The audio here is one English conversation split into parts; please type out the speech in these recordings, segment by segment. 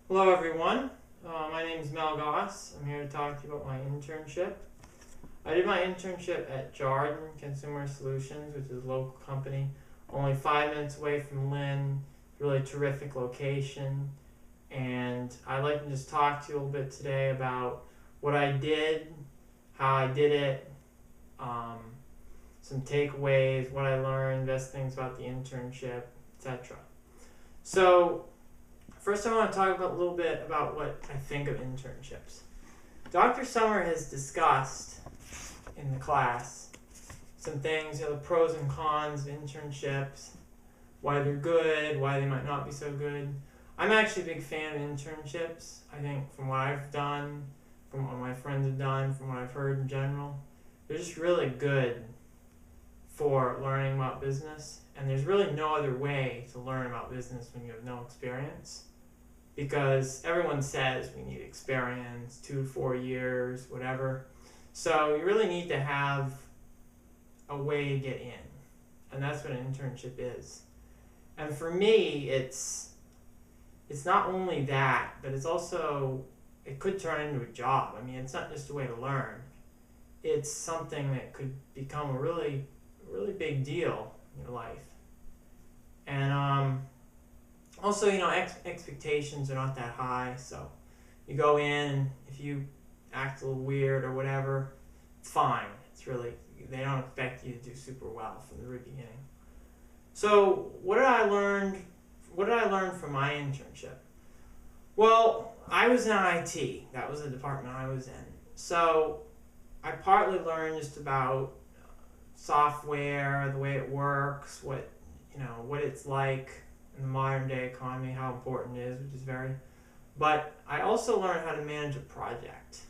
Hello everyone, my name is Mel Goss. I'm here to talk to you about my internship. I did my internship at Jarden Consumer Solutions, which is a local company, only 5 minutes away from Lynn, really terrific location. And I'd like to just talk to you a little bit today about what I did, how I did it, some takeaways, what I learned, best things about the internship, etc. So, first, I want to talk a little bit about what I think of internships. Dr. Summer has discussed in the class some things, the pros and cons of internships, why they're good, why they might not be so good. I'm actually a big fan of internships. I think from what I've done, from what my friends have done, from what I've heard in general, they're just really good for learning about business. And there's really no other way to learn about business when you have no experience. Because everyone says we need experience, 2 to 4 years, whatever. So you really need to have a way to get in. And that's what an internship is. And for me, it's not only that, but it's also, it could turn into a job. I mean, it's not just a way to learn. It's something that could become a really big deal in your life. And also, expectations are not that high, so you go in, if you act a little weird or whatever, it's fine. They don't expect you to do super well from the very beginning. So, what did I learn from my internship? Well, I was in IT. That was the department I was in. So, I partly learned just about software, the way it works, what it's like in the modern day economy, how important it is, which is very. But I also learned how to manage a project.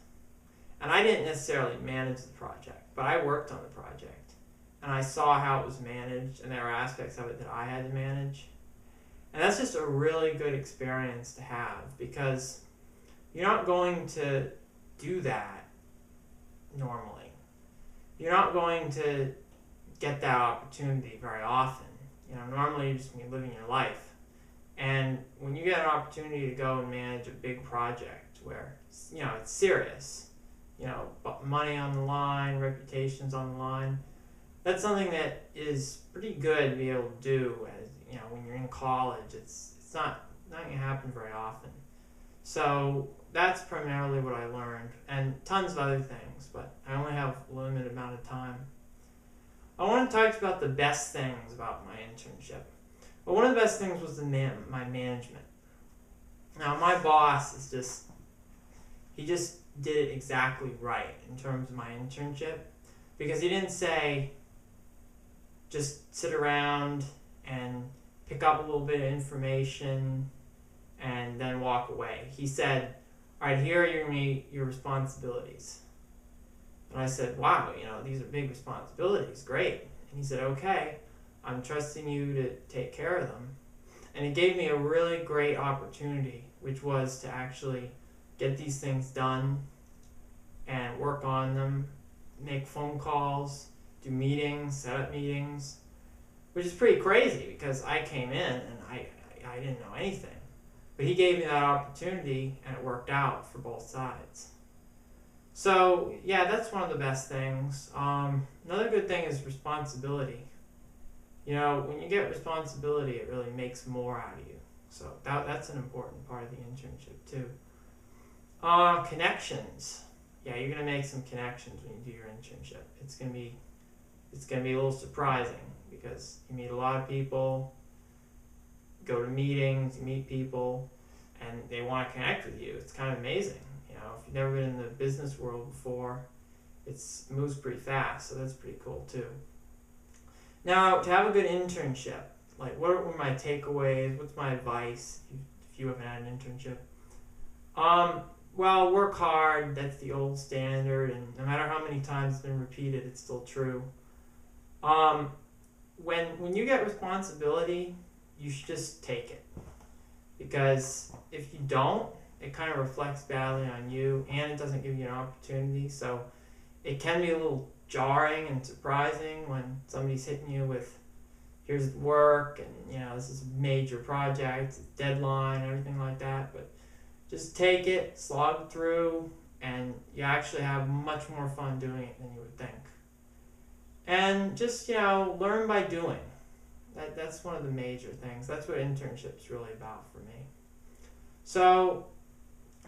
And I didn't necessarily manage the project, but I worked on the project. And I saw how it was managed, and there were aspects of it that I had to manage. And that's just a really good experience to have, because you're not going to do that normally. You're not going to get that opportunity very often. Normally you're just going to be living your life. And when you get an opportunity to go and manage a big project where, it's serious, money on the line, reputation's on the line, that's something that is pretty good to be able to do when you're in college. It's not going to happen very often. So that's primarily what I learned, and tons of other things, but I only have a limited amount of time. I want to talk about the best things about my internship. Well, one of the best things was my management. Now, my boss he just did it exactly right in terms of my internship, because he didn't say, just sit around and pick up a little bit of information and then walk away. He said, all right, here are your responsibilities. And I said, wow, these are big responsibilities, great. And he said, okay, I'm trusting you to take care of them. And it gave me a really great opportunity, which was to actually get these things done and work on them, make phone calls, do meetings, set up meetings, which is pretty crazy because I came in and I didn't know anything. But he gave me that opportunity, and it worked out for both sides. So, yeah, that's one of the best things. Another good thing is responsibility. When you get responsibility, it really makes more out of you. So that's an important part of the internship, too. Connections. Yeah, you're going to make some connections when you do your internship. It's going to be a little surprising because you meet a lot of people, go to meetings, you meet people, and they want to connect with you. It's kind of amazing. If you've never been in the business world before, it moves pretty fast, so that's pretty cool too. Now, to have a good internship, what were my takeaways? What's my advice if you haven't had an internship? Well, work hard. That's the old standard, and no matter how many times it's been repeated, it's still true. When you get responsibility, you should just take it, because if you don't, it kind of reflects badly on you, and it doesn't give you an opportunity. So it can be a little jarring and surprising when somebody's hitting you with, here's the work, and this is a major project, deadline, everything like that. But just take it, slog through, and you actually have much more fun doing it than you would think. And just, learn by doing. That's one of the major things. That's what internship's really about for me. So,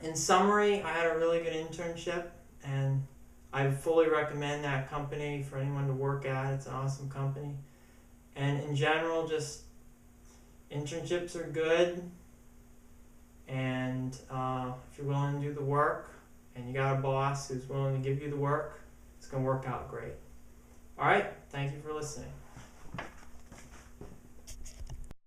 in summary, I had a really good internship, and I fully recommend that company for anyone to work at. It's an awesome company. And in general, just internships are good. And if you're willing to do the work and you got a boss who's willing to give you the work, it's going to work out great. All right. Thank you for listening.